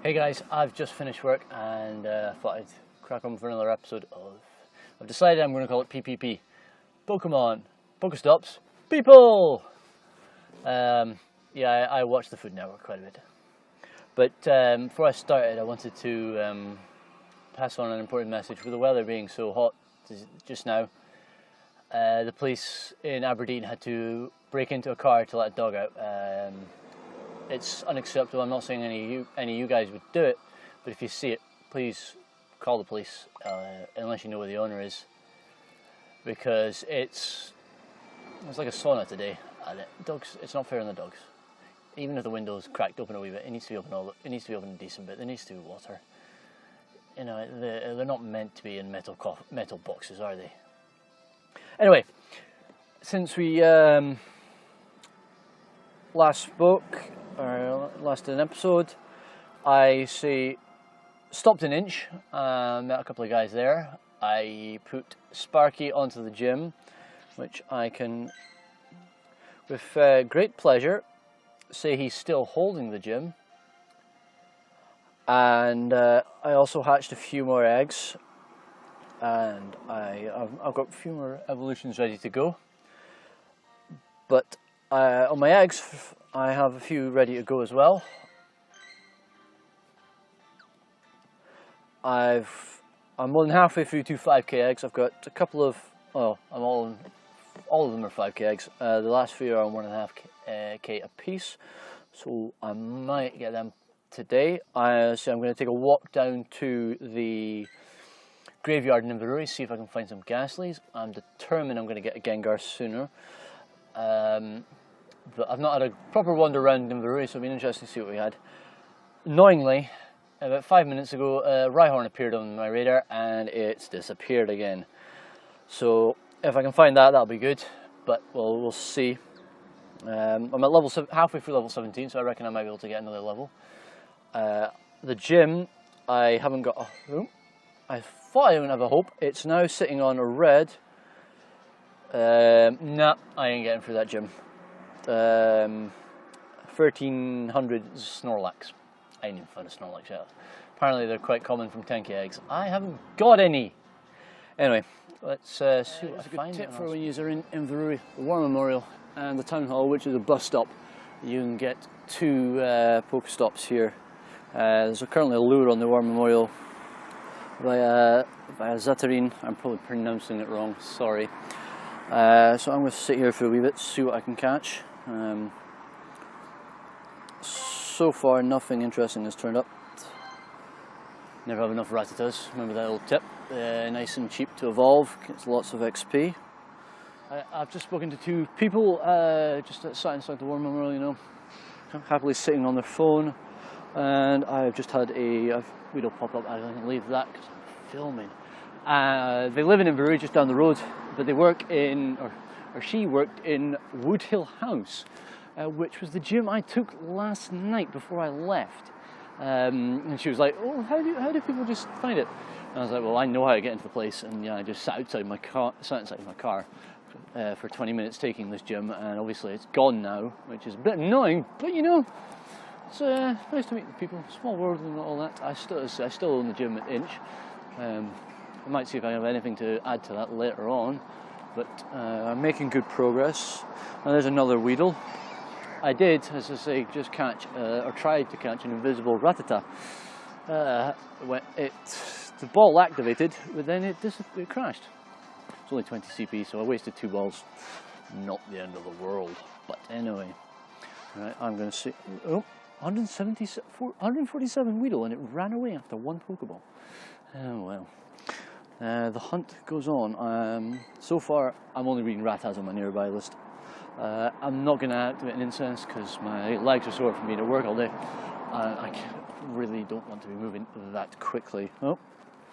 Hey guys, I've just finished work and thought I'd crack on for another episode of... I've decided I'm going to call it PPP. Pokemon, Pokestops, people! Yeah, I watch the Food Network quite a bit. But before I started, I wanted to pass on an important message. With the weather being so hot just now, the police in Aberdeen had to break into a car to let a dog out. It's unacceptable. I'm not saying any of you guys would do it, but if you see it, please call the police, unless you know where the owner is, because it's like a sauna today. And dogs, it's not fair on the dogs. Even if the window's cracked open a wee bit, it needs to be open. It needs to be open a decent bit. There needs to be water. You know, they're not meant to be in metal boxes, are they? Anyway, since we last spoke, or last did an episode, I stopped an inch, met a couple of guys there. I put Sparky onto the gym, which I can, with great pleasure, say he's still holding the gym. And I also hatched a few more eggs, and I've got a few more evolutions ready to go. But on my eggs, I have a few ready to go as well. I'm more than halfway through 2 5k eggs. I've got a couple of, all of them are 5k eggs. The last few are on 1.5k a piece, so I might get them today. So I'm going to take a walk down to the graveyard in Inverurie, see if I can find some Ghastlies. I'm determined I'm going to get a Gengar sooner. But I've not had a proper wander around Inverurie, so it'll be interesting to see what we had. Annoyingly, about 5 minutes ago, Rhyhorn appeared on my radar and it's disappeared again. So if I can find that, that'll be good. But we'll see. I'm at halfway through level 17, so I reckon I might be able to get another level. The gym, I haven't got a hope. I thought I didn't have a hope. It's now sitting on a red. Nah, I ain't getting through that gym. 1300 Snorlax. I ain't even found a Snorlax yet. Apparently they're quite common from 10k eggs. I haven't got any. Anyway, let's see what I find. Tip for when you're in Inverurie, the War Memorial and the Town Hall, which is a bus stop. You can get 2 Pokestops here. There's currently a lure on the War Memorial via Zatarain. I'm probably pronouncing it wrong, sorry. So I'm going to sit here for a wee bit, see what I can catch. So far nothing interesting has turned up. Never have enough Rattatas, remember that old tip. Nice and cheap to evolve, gets lots of XP. I've just spoken to 2 people just sat inside the War Memorial, you know, happily sitting on their phone. And I've just had a video pop up. I can leave that because I'm filming. They live in Inverurie, just down the road, but they work in, or she worked in Woodhill House, which was the gym I took last night before I left. And she was like, "Oh, how do people just find it?" And I was like, "Well, I know how to get into the place." And yeah, I just sat inside my car for 20 minutes taking this gym, and obviously it's gone now, which is a bit annoying. But you know, it's nice to meet the people. Small world and all that. I still own the gym at Inch. I might see if I have anything to add to that later on, but I'm making good progress. And there's another Weedle. I did, as I say, just catch, or tried to catch an invisible Rattata. When the ball activated, but then it crashed. It's only 20 CP, so I wasted 2 balls. Not the end of the world, but anyway. Right, I'm going to see. Oh, 147 Weedle, and it ran away after 1 Pokeball. Oh well. The hunt goes on. So far, I'm only reading Rattata on my nearby list. I'm not going to activate an incense because my legs are sore from being at work all day. I really don't want to be moving that quickly. Oh,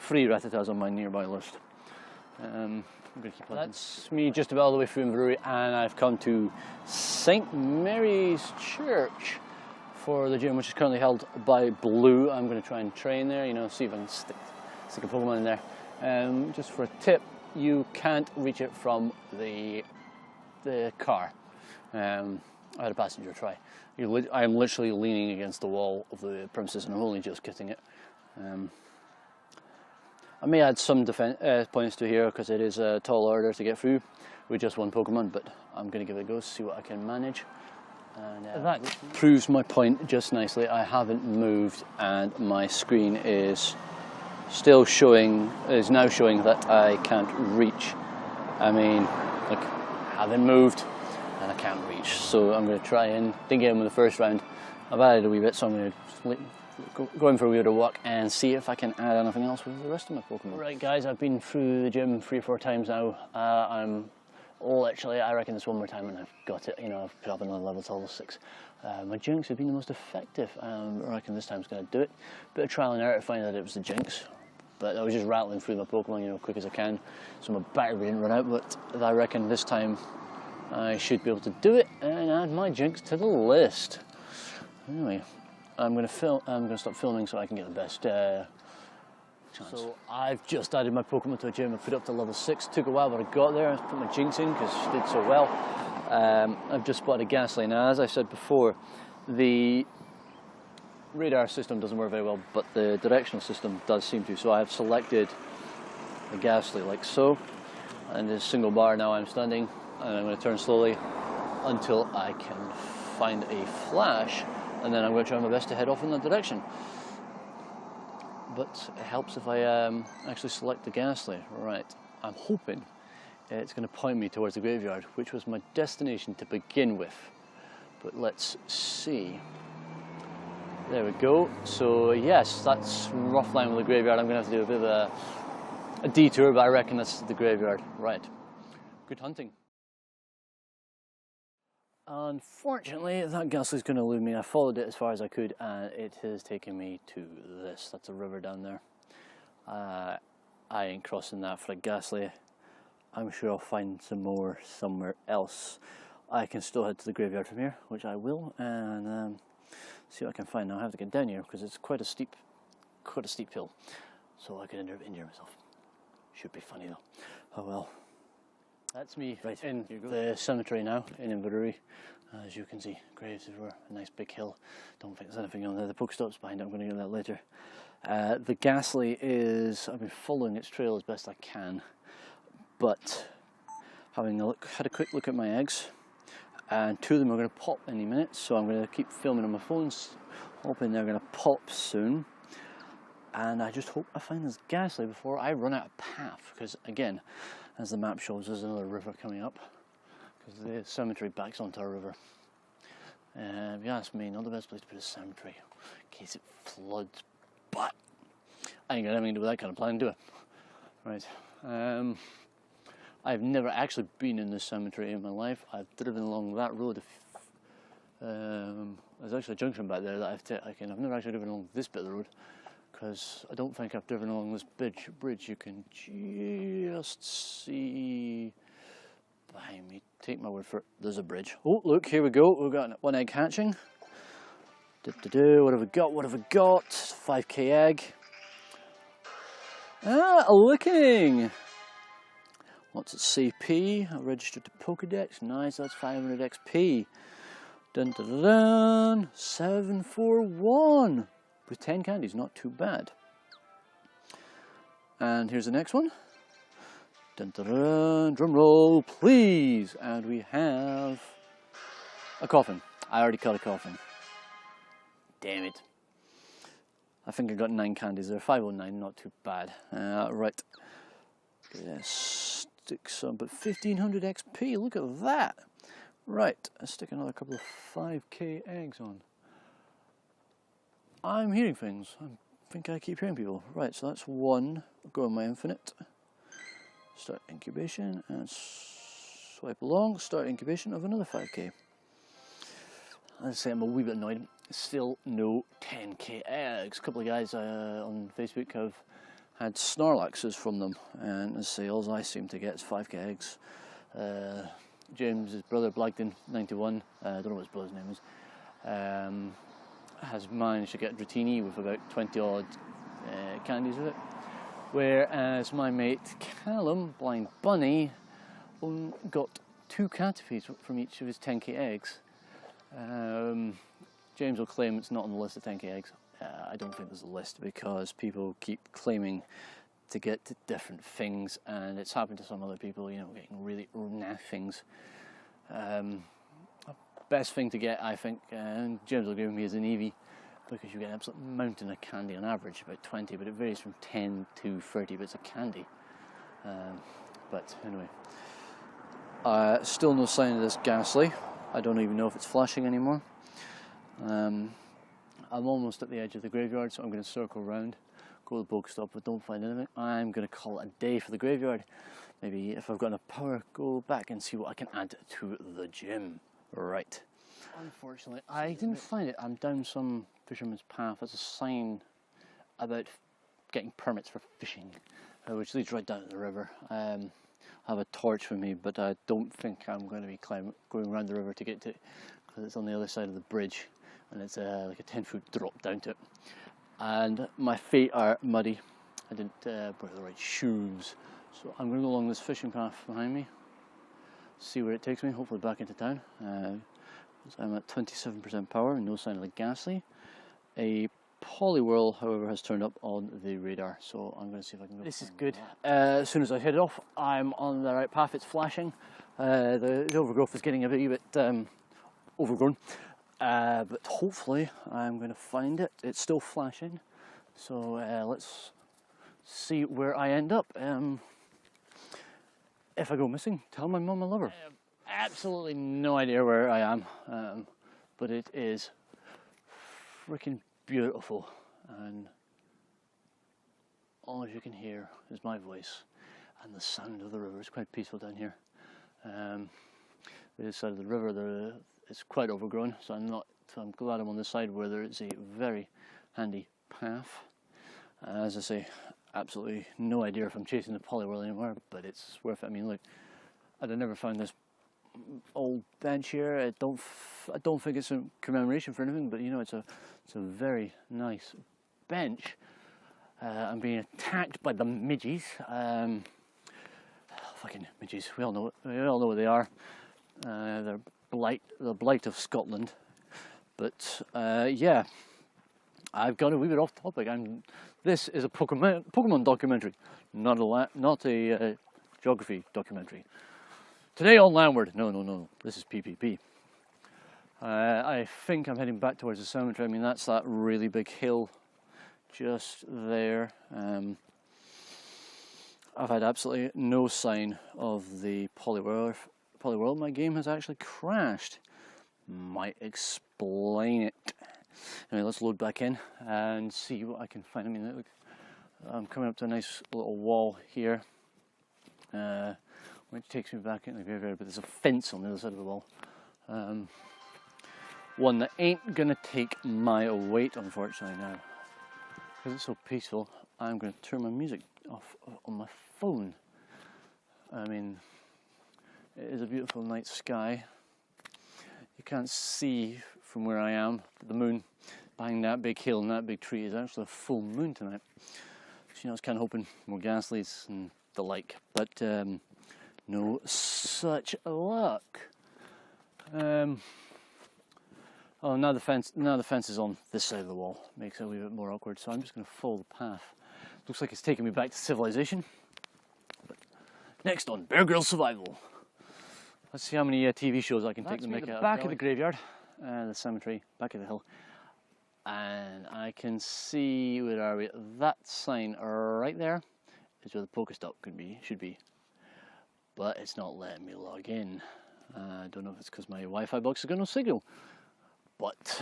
3 Rattatas on my nearby list. I'm going to keep that. That's me just about all the way through Inverurie, and I've come to St. Mary's Church for the gym, which is currently held by Blue. I'm going to try and train there, you know, see if I can stick a Pokemon in there. Just for a tip, you can't reach it from the car. I had a passenger try. I am literally leaning against the wall of the premises and I'm only just getting it. I may add some points to here because it is a tall order to get through with just one Pokemon, but I'm going to give it a go, see what I can manage. And that proves my point just nicely. I haven't moved and my screen is still showing, is now showing that I can't reach. I mean, look, I haven't moved and I can't reach. So I'm going to try and didn't get him in the first round. I've added a wee bit, so I'm going to go in for a wee bit of walk and see if I can add anything else with the rest of my Pokemon. Right guys, I've been through the gym 3 or 4 times now. Literally, I reckon this one more time and I've got it. You know, I've put up another level to level 6. My Jinx have been the most effective. I reckon this time's going to do it. Bit of trial and error to find out it was the Jinx. But I was just rattling through my Pokemon, you know, quick as I can. So my battery didn't run out, but I reckon this time I should be able to do it and add my Jinx to the list. Anyway, I'm going to stop filming so I can get the best chance. So I've just added my Pokemon to a gym. I put it up to level 6. Took a while, but I got there. I put my Jinx in because she did so well. I've just spotted a Ghastly. Now, as I said before, the radar system doesn't work very well, but the directional system does seem to. So I have selected the Ghastly like so, and there's a single bar now I'm standing, and I'm going to turn slowly until I can find a flash, and then I'm going to try my best to head off in that direction. But it helps if I actually select the Ghastly. Right, I'm hoping it's going to point me towards the graveyard, which was my destination to begin with. But let's see. There we go. So yes, that's rough line with the graveyard. I'm going to have to do a bit of a detour, but I reckon that's the graveyard. Right, good hunting. Unfortunately, that Ghastly's going to elude me. I followed it as far as I could and it has taken me to this. That's a river down there. I ain't crossing that for a Ghastly. I'm sure I'll find some more somewhere else. I can still head to the graveyard from here, which I will, and see what I can find. Now I have to get down here because it's quite a steep hill, so I could end up injuring myself. Should be funny though. Oh well. That's me right in the cemetery now, in Inverary. As you can see, graves everywhere, a nice big hill. Don't think there's anything on there. The Pokestops behind it, I'm going to get that later. The Ghastly is, I've been following its trail as best I can, but having had a quick look at my eggs, and 2 of them are going to pop any minute, so I'm going to keep filming on my phones, hoping they're going to pop soon. And I just hope I find this Ghastly before I run out of path, because again, as the map shows, there's another river coming up, because the cemetery backs onto a river. If you ask me, not the best place to put a cemetery, in case it floods, but I ain't got anything to do with that kind of plan, do I? Right, I've never actually been in this cemetery in my life. I've driven along that road. There's actually a junction back there that I've never actually driven along this bit of the road, because I don't think I've driven along this bridge. You can just see behind me. Take my word for it, there's a bridge. Oh, look, here we go. We've got one egg hatching. What have we got? What have we got? 5k egg. Ah, a licking. What's it, CP? I registered to Pokedex. Nice, that's 500 XP. Dun dun dun dun. 741. With 10 candies, not too bad. And here's the next one. Dun, dun, dun, drum roll, please. And we have a coffin. I already caught a coffin. Damn it. I think I got 9 candies there. 509, not too bad. Right. Yes, stick some, but 1500 XP. Look at that. Right, let's stick another couple of 5k eggs on. I'm hearing things. I think I keep hearing people. Right, so that's 1. Go on my infinite. Start incubation and swipe along. Start incubation of another 5k. As I say, I'm a wee bit annoyed. Still no 10k eggs. A couple of guys on Facebook have had Snorlaxes from them, and as I say, all I seem to get is 5k eggs. James's brother, Blagden91, I don't know what his brother's name is, has managed to get Dratini with about 20 odd candies of it, whereas my mate Callum, Blind Bunny, got 2 Cataphies from each of his 10k eggs, James will claim it's not on the list of 10k eggs. I don't think there's a list because people keep claiming to get to different things, and it's happened to some other people, you know, getting really naff things. Best thing to get, I think, and James will give me, is an Eevee, because you get an absolute mountain of candy on average, about 20, but it varies from 10 to 30 bits of candy. But anyway, still no sign of this ghastly. I don't even know if it's flashing anymore. I'm almost at the edge of the graveyard, so I'm going to circle around, go to the Pokestop, but don't find anything. I'm going to call it a day for the graveyard. Maybe if I've got enough power, go back and see what I can add to the gym. Right. Unfortunately, I didn't find it. I'm down some fisherman's path. There's a sign about getting permits for fishing, which leads right down to the river. I have a torch with me, but I don't think I'm going to be going around the river to get to it, because it's on the other side of the bridge, and it's like a 10-foot drop down to it. And my feet are muddy. I didn't wear the right shoes, so I'm going to go along this fishing path behind me, see where it takes me, hopefully back into town. I'm at 27% power and no sign of the ghastly. A Poliwhirl, however, has turned up on the radar, so I'm going to see if I can go. This is good. As soon as I head off, I'm on the right path. It's flashing. The overgrowth is getting a wee bit overgrown, but hopefully I'm going to find it. It's still flashing, so let's see where I end up. If I go missing, tell my mum I love her. I have absolutely no idea where I am, but it is freaking beautiful, and all you can hear is my voice and the sound of the river. It's quite peaceful down here. This side of the river, it's quite overgrown, so I'm glad I'm on the side where there is a very handy path. As I say, absolutely no idea if I'm chasing the Poliwhirl anymore, but it's worth it. I mean, look, I'd have never found this old bench here. I don't think it's a commemoration for anything, but you know, it's a very nice bench. I'm being attacked by the midges. Fucking midges. We all know what they are. They're the blight of Scotland. But yeah, I've got a wee bit off topic. This is a Pokemon documentary, not a geography documentary. Today on Landward. No. This is PPP. I think I'm heading back towards the cemetery. I mean, that's that really big hill just there. I've had absolutely no sign of the Poliwhirl. My game has actually crashed. Might explain it. Anyway, let's load back in and see what I can find. I mean, look, I'm coming up to a nice little wall here, which takes me back into the graveyard, but there's a fence on the other side of the wall. One that ain't gonna take my weight, unfortunately, now. Because it's so peaceful, I'm gonna turn my music off on my phone. I mean, it is a beautiful night sky. You can't see from where I am, but the moon behind that big hill and that big tree is actually a full moon tonight. So, you know, I was kind of hoping more ghastlies and the like, but no such luck. Oh, now the fence is on this side of the wall. Makes it a wee bit more awkward, so I'm just going to follow the path. Looks like it's taking me back to civilization. But next on Bear Grylls Survival. Let's see how many TV shows I can take the mick out of. Back of the graveyard, the cemetery, back of the hill. And I can see, where are we? That sign right there is where the Pokestop should be. But it's not letting me log in. I don't know if it's because my Wi-Fi box has got no signal. But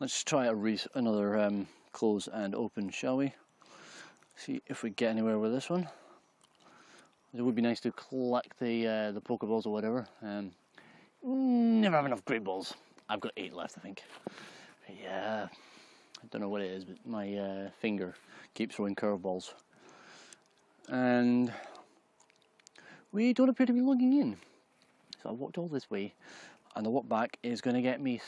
let's try another close and open, shall we? See if we get anywhere with this one. It would be nice to collect the Pokeballs or whatever. Never have enough Great Balls. I've got 8 left, I think. But yeah, I don't know what it is, but my finger keeps throwing curveballs. And we don't appear to be logging in. So I walked all this way, and the walk back is going to get me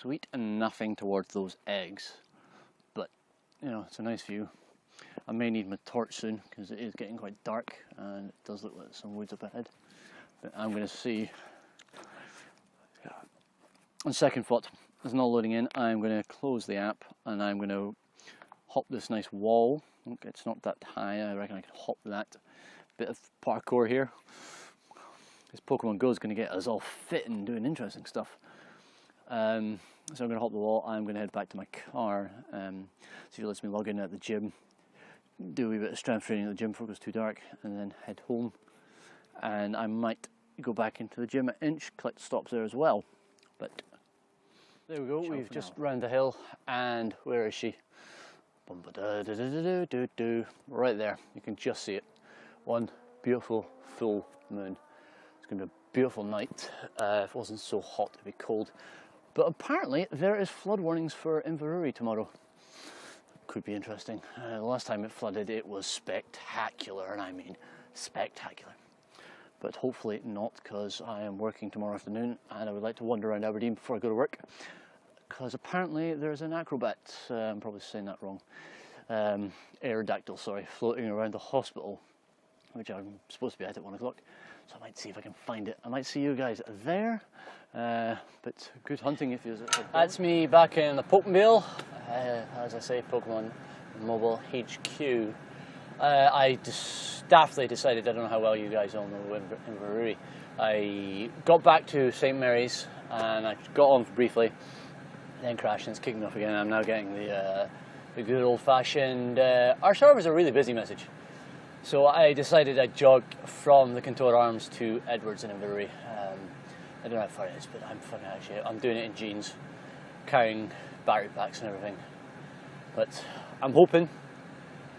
sweet and nothing towards those eggs. But, you know, it's a nice view. I may need my torch soon, because it is getting quite dark, and it does look like some woods up ahead. But I'm going to see on second thought, it's not loading in. I'm going to close the app and I'm going to hop this nice wall. Okay, it's not that high, I reckon I can hop that. Bit of parkour here. This Pokemon Go is going to get us all fit and doing interesting stuff. So I'm going to hop the wall. I'm going to head back to my car, see if it lets me log in at the gym, do a wee bit of strength training at the gym before it goes too dark, and then head home. And I might go back into the gym at Inch, collect stops there as well. But there we go, we've just round the hill, and where is she? Right there, you can just see it. One beautiful full moon. It's going to be a beautiful night. If it wasn't so hot, it'd be cold. But apparently there is flood warnings for Inverurie tomorrow. Could be interesting. The last time it flooded, it was spectacular, and I mean spectacular. But hopefully not, because I am working tomorrow afternoon and I would like to wander around Aberdeen before I go to work, because apparently there's an acrobat, I'm probably saying that wrong, Aerodactyl, sorry, floating around the hospital, which I'm supposed to be at 1 o'clock, so I might see if I can find it. I might see you guys there, but good hunting if you're... That's me back in the Pokemobile, as I say, Pokemon Mobile HQ. I daftly decided, I don't know how well you guys all know Inverurie, I got back to St Mary's and I got on briefly, then crashed and it's kicking off again. I'm now getting the good old-fashioned, our servers are really busy message. So I decided I'd jog from the Contour Arms to Edwards in Inverurie. I don't know how far it is, but I'm doing it in jeans, carrying battery packs and everything. But I'm hoping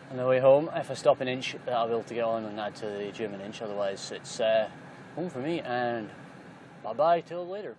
on the way home, if I stop an Inch, that I'll be able to get on and add to the gym an Inch. Otherwise, it's home for me, and bye-bye till later.